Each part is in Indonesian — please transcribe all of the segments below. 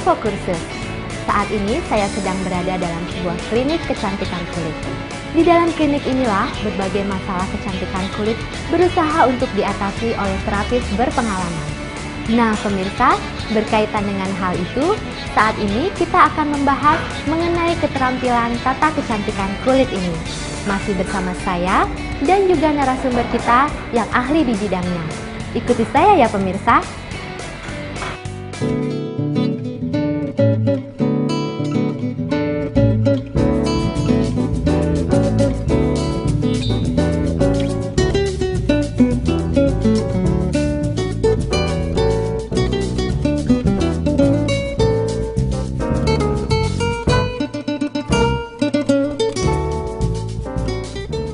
Info Kursus. Saat ini saya sedang berada dalam sebuah klinik kecantikan kulit. Di dalam klinik inilah berbagai masalah kecantikan kulit berusaha untuk diatasi oleh terapis berpengalaman. Nah pemirsa, berkaitan dengan hal itu, saat ini kita akan membahas mengenai keterampilan tata kecantikan kulit ini. Masih bersama saya dan juga narasumber kita yang ahli di bidangnya. Ikuti saya ya pemirsa.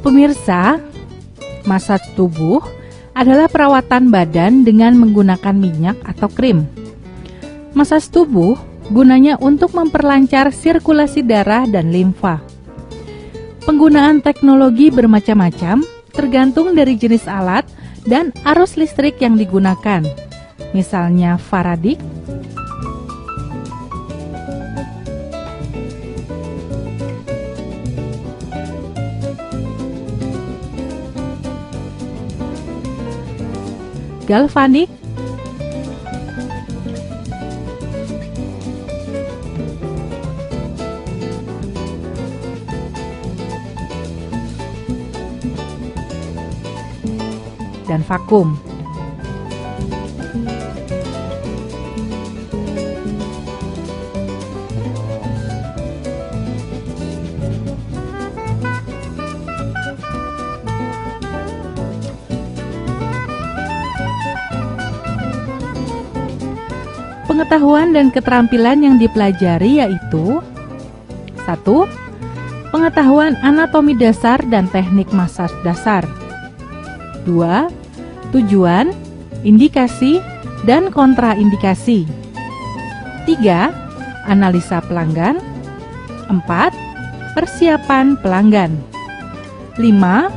Pemirsa, masaj tubuh adalah perawatan badan dengan menggunakan minyak atau krim. Masaj tubuh gunanya untuk memperlancar sirkulasi darah dan limfa. Penggunaan teknologi bermacam-macam tergantung dari jenis alat dan arus listrik yang digunakan. Misalnya Faradik, galvanik, dan vakum. Pengetahuan dan keterampilan yang dipelajari yaitu 1. Pengetahuan anatomi dasar dan teknik masaj dasar. 2. Tujuan, indikasi, dan kontraindikasi. 3. Analisa pelanggan. 4. Persiapan pelanggan. 5.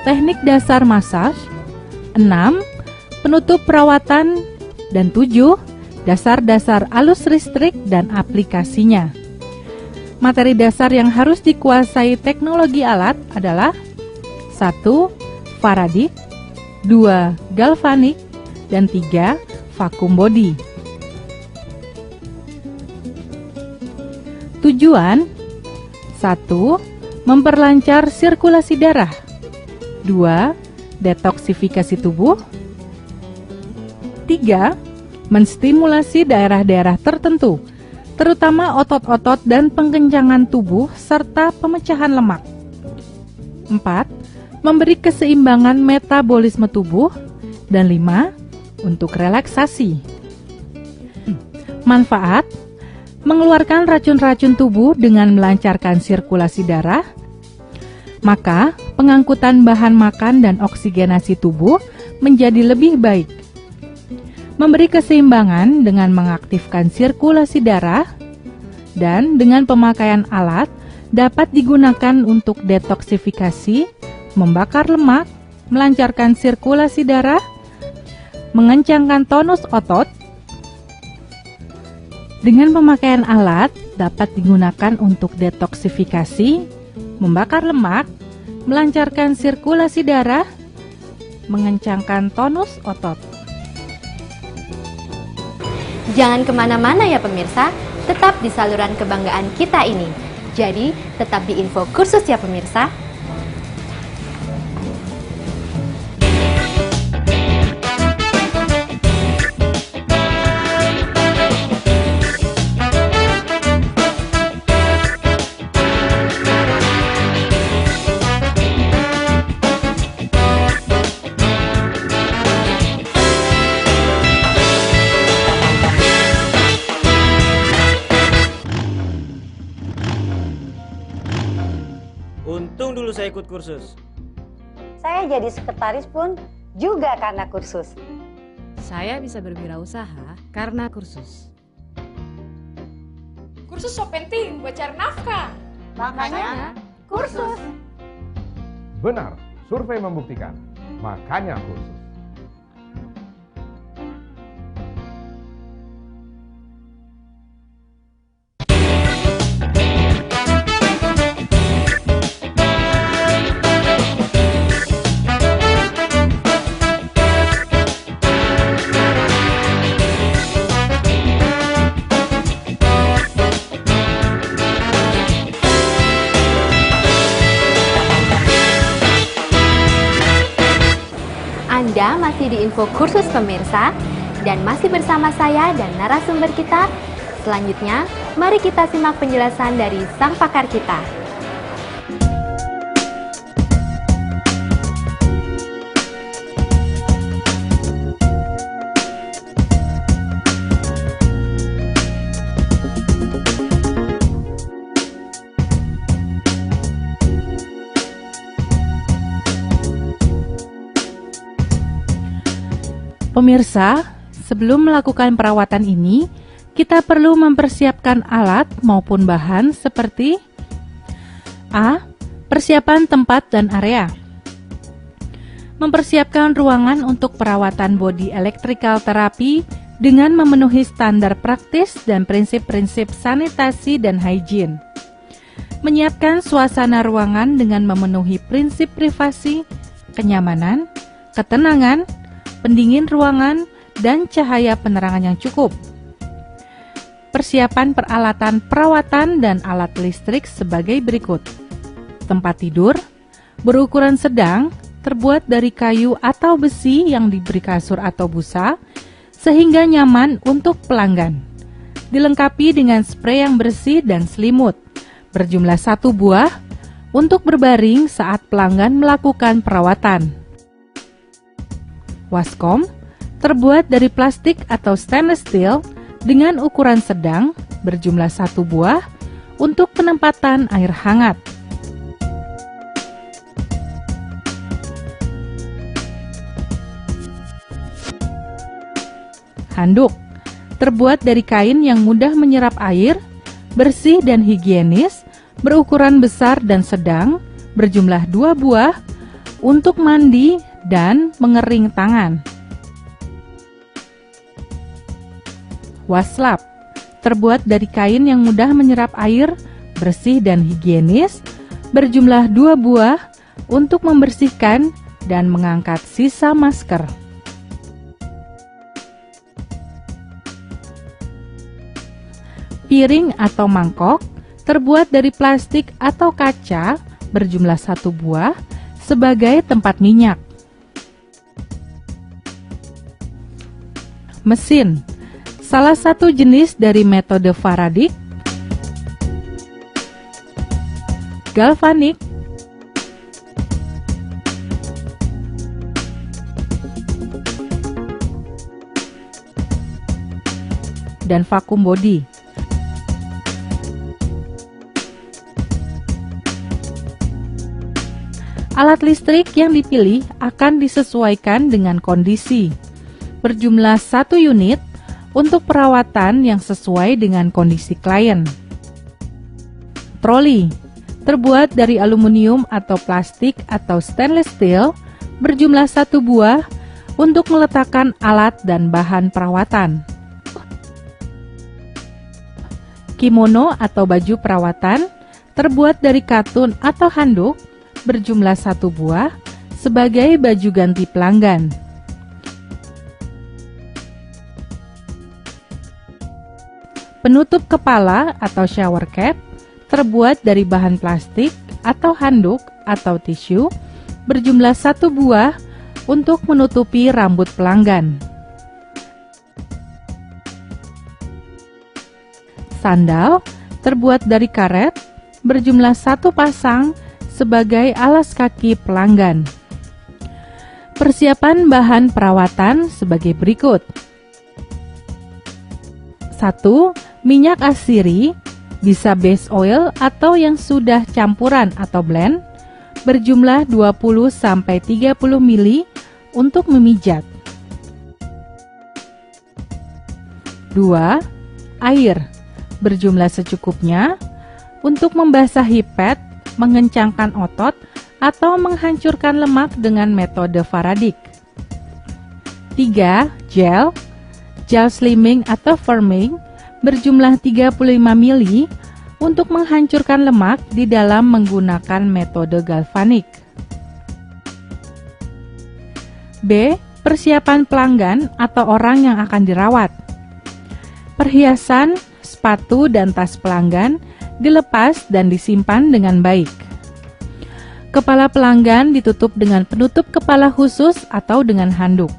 Teknik dasar masaj. 6. Penutup perawatan. Dan 7. Dasar-dasar alus listrik dan aplikasinya. Materi dasar yang harus dikuasai teknologi alat adalah 1. Faradik, 2. Galvanik, dan 3. Vacuum body. Tujuan 1. Memperlancar sirkulasi darah. 2. Detoksifikasi tubuh. 3. Menstimulasi daerah-daerah tertentu, terutama otot-otot dan pengkencangan tubuh serta pemecahan lemak. 4. Memberi keseimbangan metabolisme tubuh. Dan 5. Untuk relaksasi. Manfaat: mengeluarkan racun-racun tubuh dengan melancarkan sirkulasi darah. Maka, pengangkutan bahan makan dan oksigenasi tubuh menjadi lebih baik. Memberi keseimbangan dengan mengaktifkan sirkulasi darah, dan dengan pemakaian alat dapat digunakan untuk detoksifikasi, membakar lemak, melancarkan sirkulasi darah, mengencangkan tonus otot. Dengan pemakaian alat dapat digunakan untuk detoksifikasi, membakar lemak, melancarkan sirkulasi darah, mengencangkan tonus otot. Jangan kemana-mana ya pemirsa, tetap di saluran kebanggaan kita ini. Jadi, tetap di Info Kursus ya pemirsa. Untung dulu saya ikut kursus. Saya jadi sekretaris pun juga karena kursus. Saya bisa berwirausaha karena kursus. Kursus so penting buat cari nafkah. Makanya kursus. Benar, survei membuktikan. Makanya kursus. Anda masih di Info Kursus Pemirsa dan masih bersama saya dan narasumber kita. Selanjutnya, mari kita simak penjelasan dari sang pakar kita. Pemirsa, sebelum melakukan perawatan ini, kita perlu mempersiapkan alat maupun bahan seperti A. Persiapan tempat dan area. Mempersiapkan ruangan untuk perawatan body electrical therapy dengan memenuhi standar praktis dan prinsip-prinsip sanitasi dan hygiene. Menyiapkan suasana ruangan dengan memenuhi prinsip privasi, kenyamanan, ketenangan, pendingin ruangan, dan cahaya penerangan yang cukup. Persiapan peralatan perawatan dan alat listrik sebagai berikut. Tempat tidur berukuran sedang, terbuat dari kayu atau besi yang diberi kasur atau busa, sehingga nyaman untuk pelanggan. Dilengkapi dengan spray yang bersih dan selimut, berjumlah 1 buah, untuk berbaring saat pelanggan melakukan perawatan. Waskom terbuat dari plastik atau stainless steel dengan ukuran sedang, berjumlah 1 buah, untuk penempatan air hangat. Handuk terbuat dari kain yang mudah menyerap air, bersih dan higienis, berukuran besar dan sedang, berjumlah 2 buah, untuk mandi dan mengering tangan. Waslap terbuat dari kain yang mudah menyerap air, bersih dan higienis, berjumlah 2 buah, untuk membersihkan dan mengangkat sisa masker. Piring atau mangkok terbuat dari plastik atau kaca, berjumlah 1 buah, sebagai tempat minyak. Mesin, salah satu jenis dari metode Faraday, galvanik, dan vakum body. Alat listrik yang dipilih akan disesuaikan dengan kondisi. Berjumlah 1 unit untuk perawatan yang sesuai dengan kondisi klien. Troli terbuat dari aluminium atau plastik atau stainless steel, berjumlah 1 buah, untuk meletakkan alat dan bahan perawatan. Kimono atau baju perawatan terbuat dari katun atau handuk, berjumlah 1 buah, sebagai baju ganti pelanggan. Penutup kepala atau shower cap terbuat dari bahan plastik atau handuk atau tisu, berjumlah 1 buah, untuk menutupi rambut pelanggan. Sandal terbuat dari karet, berjumlah 1 pasang, sebagai alas kaki pelanggan. Persiapan bahan perawatan sebagai berikut. 1. Minyak asiri, bisa base oil atau yang sudah campuran atau blend, berjumlah 20-30 ml, untuk memijat. 2. Air, berjumlah secukupnya, untuk membasahi pad, mengencangkan otot, atau menghancurkan lemak dengan metode Faraday. 3. Gel slimming atau firming, berjumlah 35 ml, untuk menghancurkan lemak di dalam menggunakan metode galvanik. B. Persiapan pelanggan atau orang yang akan dirawat. Perhiasan, sepatu, dan tas pelanggan dilepas dan disimpan dengan baik. Kepala pelanggan ditutup dengan penutup kepala khusus atau dengan handuk.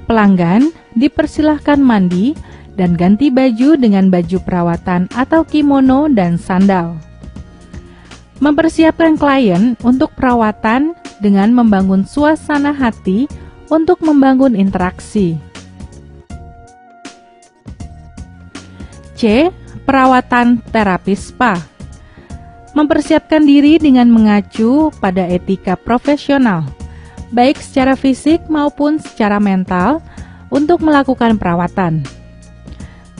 Pelanggan dipersilahkan mandi dan ganti baju dengan baju perawatan atau kimono dan sandal. Mempersiapkan klien untuk perawatan dengan membangun suasana hati untuk membangun interaksi. C. Perawatan terapi spa. Mempersiapkan diri dengan mengacu pada etika profesional, baik secara fisik maupun secara mental, untuk melakukan perawatan.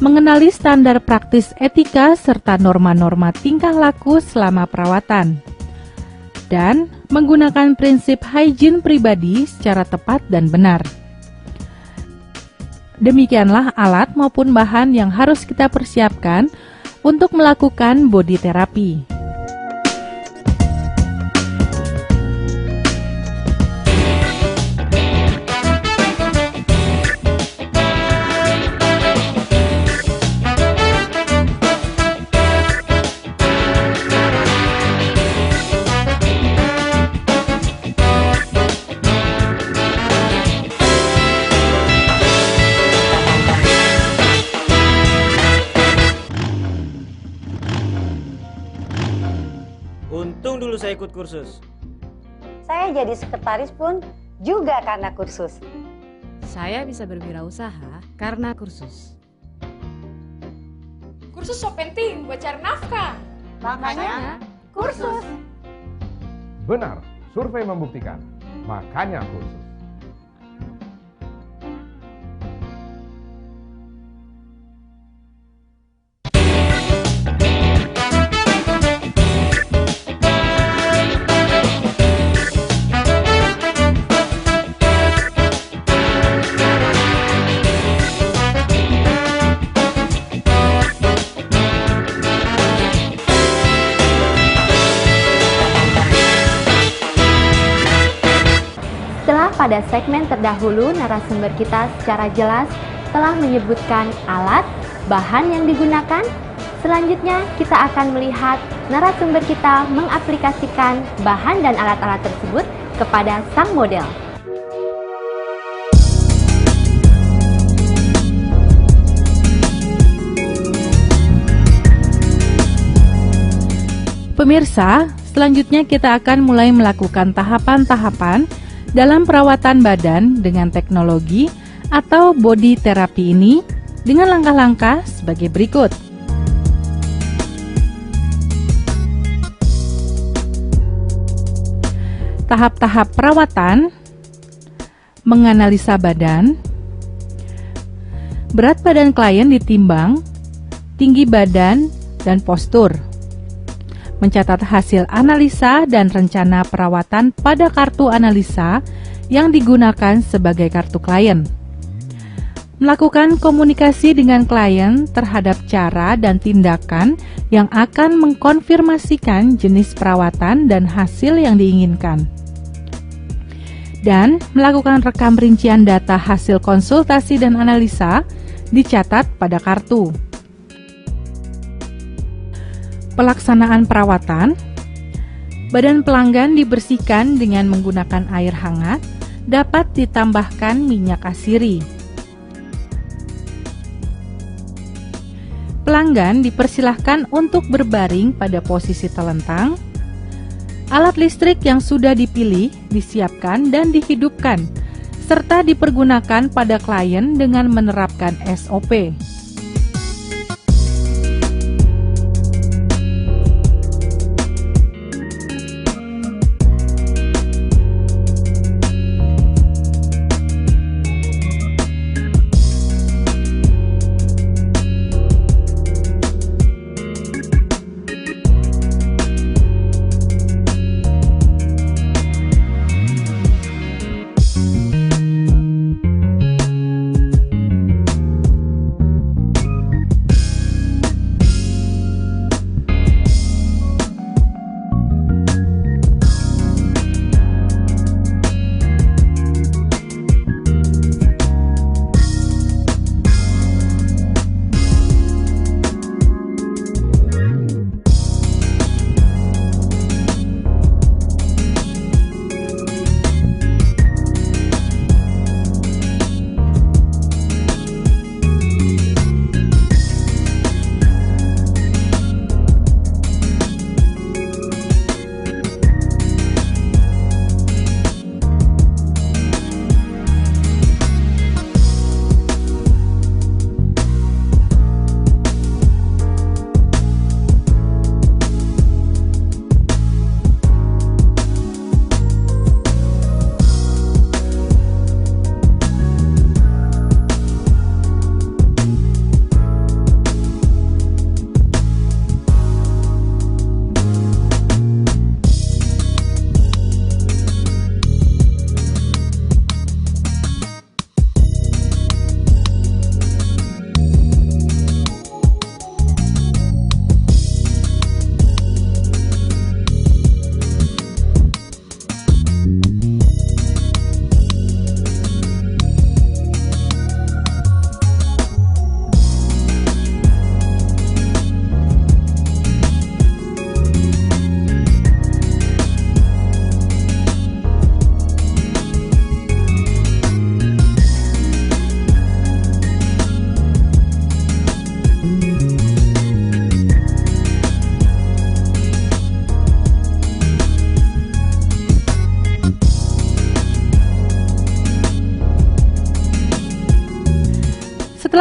Mengenali standar praktis etika serta norma-norma tingkah laku selama perawatan. Dan menggunakan prinsip hygiene pribadi secara tepat dan benar. Demikianlah alat maupun bahan yang harus kita persiapkan untuk melakukan body therapy. Untung dulu saya ikut kursus. Saya jadi sekretaris pun juga karena kursus. Saya bisa berwirausaha karena kursus. Kursus so penting buat cari nafkah. Makanya kursus. Benar, survei membuktikan. Makanya kursus. Pada segmen terdahulu, narasumber kita secara jelas telah menyebutkan alat, bahan yang digunakan. Selanjutnya, kita akan melihat narasumber kita mengaplikasikan bahan dan alat-alat tersebut kepada sang model. Pemirsa, selanjutnya kita akan mulai melakukan tahapan-tahapan dalam perawatan badan dengan teknologi atau body therapy ini dengan langkah-langkah sebagai berikut. Tahap-tahap perawatan: menganalisa badan, berat badan klien ditimbang, tinggi badan, dan postur. Mencatat hasil analisa dan rencana perawatan pada kartu analisa yang digunakan sebagai kartu klien. Melakukan komunikasi dengan klien terhadap cara dan tindakan yang akan mengkonfirmasikan jenis perawatan dan hasil yang diinginkan. Dan melakukan rekam rincian data hasil konsultasi dan analisa dicatat pada kartu. Pelaksanaan perawatan: badan pelanggan dibersihkan dengan menggunakan air hangat, dapat ditambahkan minyak asiri. Pelanggan dipersilahkan untuk berbaring pada posisi telentang. Alat listrik yang sudah dipilih disiapkan dan dihidupkan, serta dipergunakan pada klien dengan menerapkan SOP.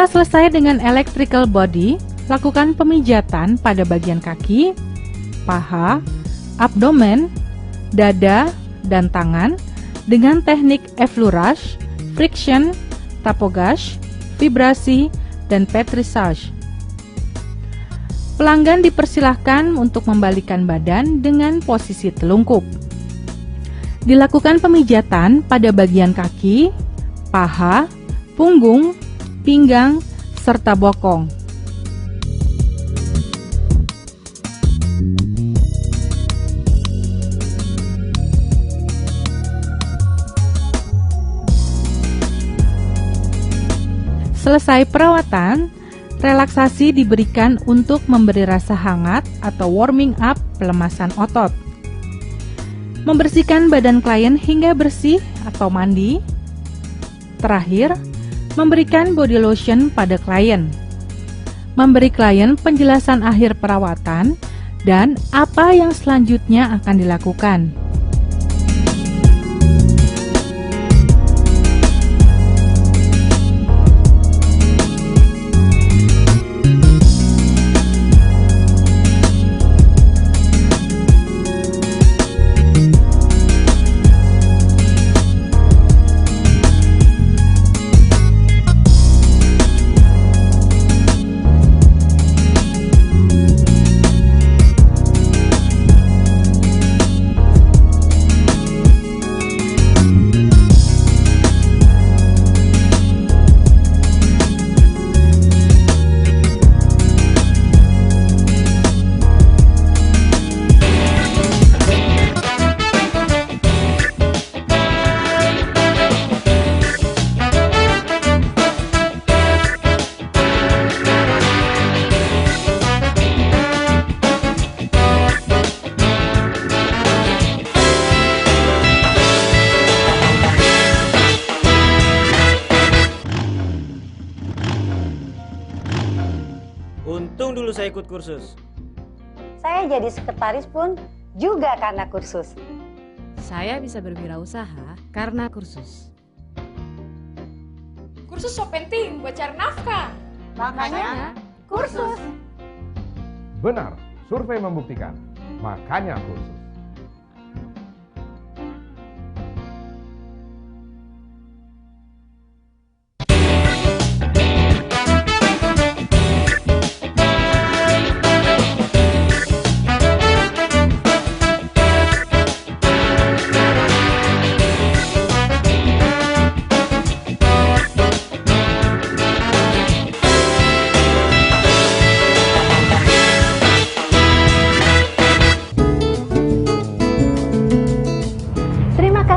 Setelah selesai dengan electrical body, lakukan pemijatan pada bagian kaki, paha, abdomen, dada, dan tangan dengan teknik effleurage, friction, tapogage, vibrasi, dan petrissage. Pelanggan dipersilahkan untuk membalikkan badan dengan posisi telungkup. Dilakukan pemijatan pada bagian kaki, paha, punggung, pinggang, serta bokong. Selesai perawatan, relaksasi diberikan untuk memberi rasa hangat atau warming up pelemasan otot. Membersihkan badan klien hingga bersih atau mandi. Terakhir, memberikan body lotion pada klien. Memberi klien penjelasan akhir perawatan dan apa yang selanjutnya akan dilakukan. Untung dulu saya ikut kursus. Saya jadi sekretaris pun juga karena kursus. Saya bisa berwirausaha karena kursus. Kursus so penting buat cari nafkah. Makanya kursus. Benar, survei membuktikan. Makanya kursus.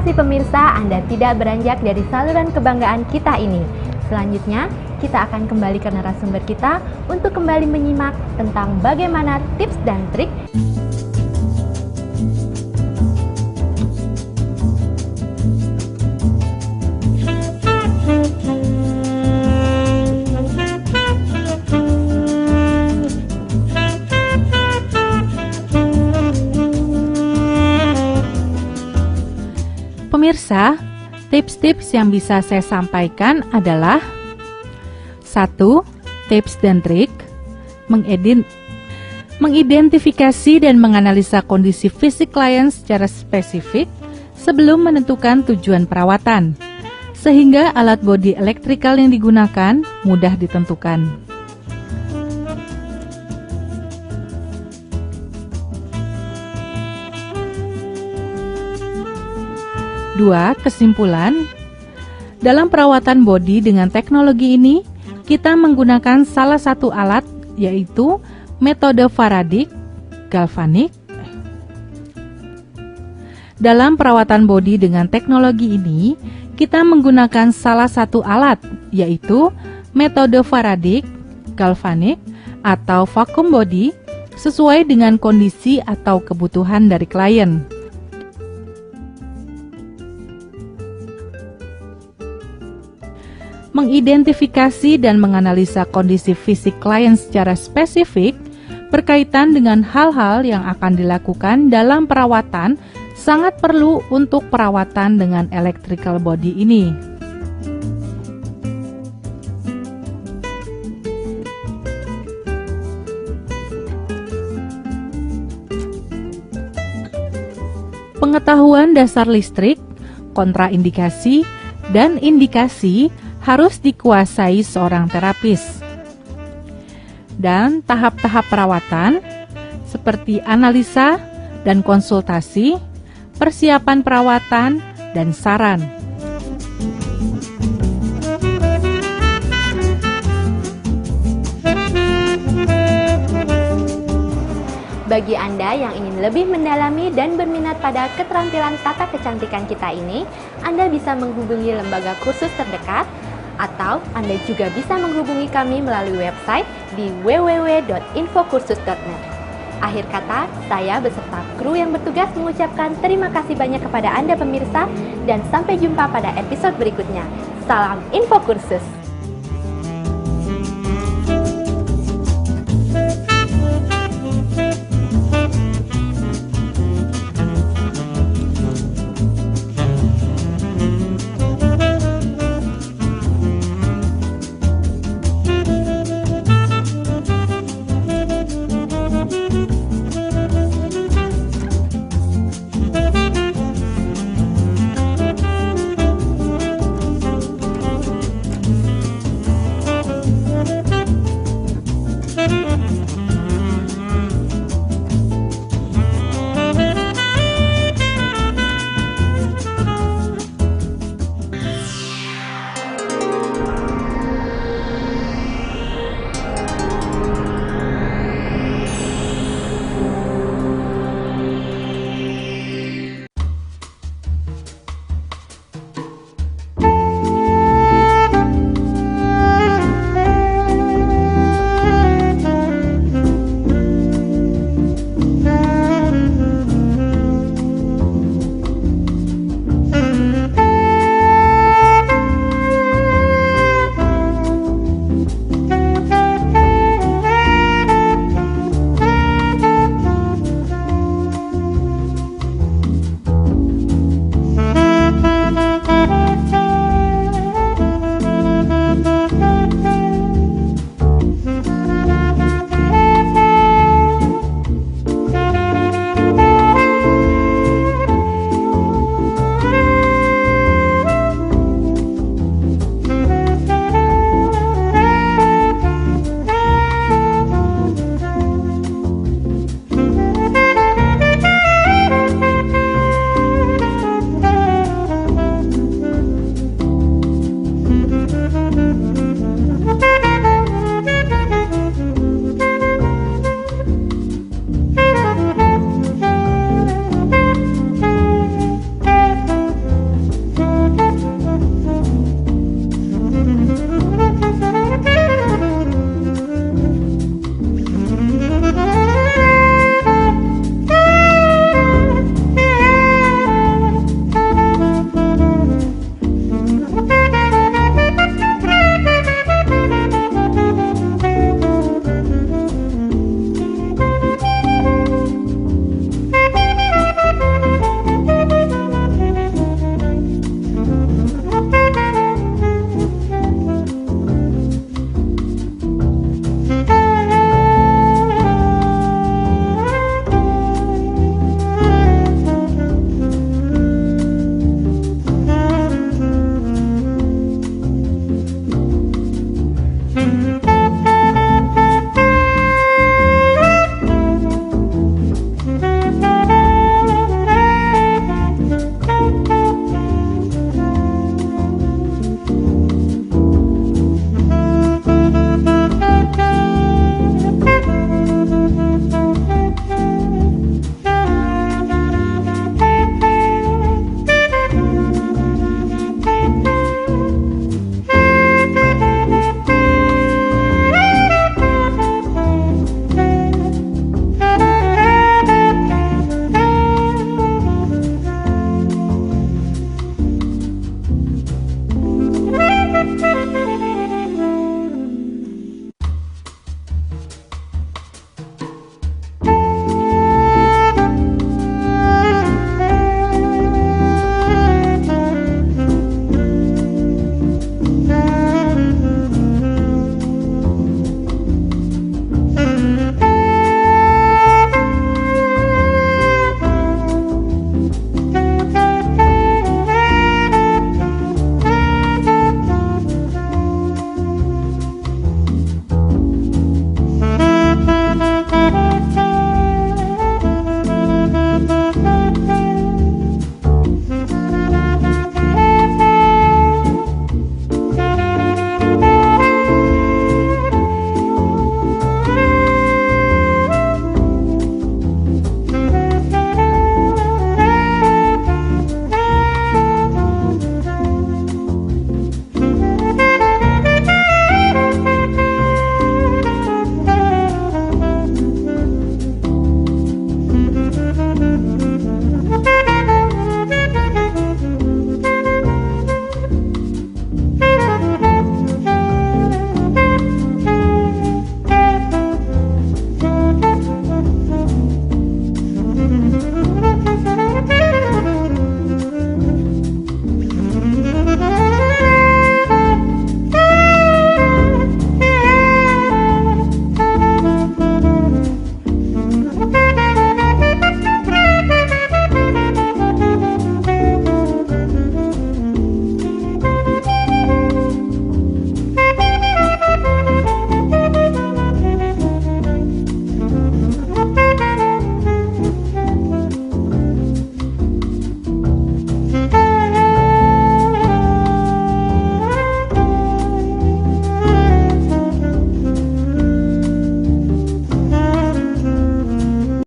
kasih pemirsa, Anda tidak beranjak dari saluran kebanggaan kita ini. Selanjutnya, kita akan kembali ke narasumber kita untuk kembali menyimak tentang bagaimana tips dan trik Pemirsa, tips-tips yang bisa saya sampaikan adalah 1. Tips dan trik mengidentifikasi dan menganalisa kondisi fisik klien secara spesifik sebelum menentukan tujuan perawatan, sehingga alat body elektrikal yang digunakan mudah ditentukan. 2. Kesimpulan, dalam perawatan body dengan teknologi ini, kita menggunakan salah satu alat, yaitu metode Faraday galvanik. Dalam perawatan body dengan teknologi ini, kita menggunakan salah satu alat, yaitu metode Faraday galvanik atau vacuum body, sesuai dengan kondisi atau kebutuhan dari klien. Mengidentifikasi dan menganalisa kondisi fisik klien secara spesifik berkaitan dengan hal-hal yang akan dilakukan dalam perawatan sangat perlu untuk perawatan dengan electrical body ini. Pengetahuan dasar listrik, kontraindikasi, dan indikasi harus dikuasai seorang terapis. Dan tahap-tahap perawatan seperti analisa dan konsultasi, persiapan perawatan, dan saran. Bagi Anda yang ingin lebih mendalami dan berminat pada keterampilan tata kecantikan kita ini, Anda bisa menghubungi lembaga kursus terdekat, atau Anda juga bisa menghubungi kami melalui website di www.infokursus.net. Akhir kata, saya beserta kru yang bertugas mengucapkan terima kasih banyak kepada Anda pemirsa, dan sampai jumpa pada episode berikutnya. Salam Info Kursus!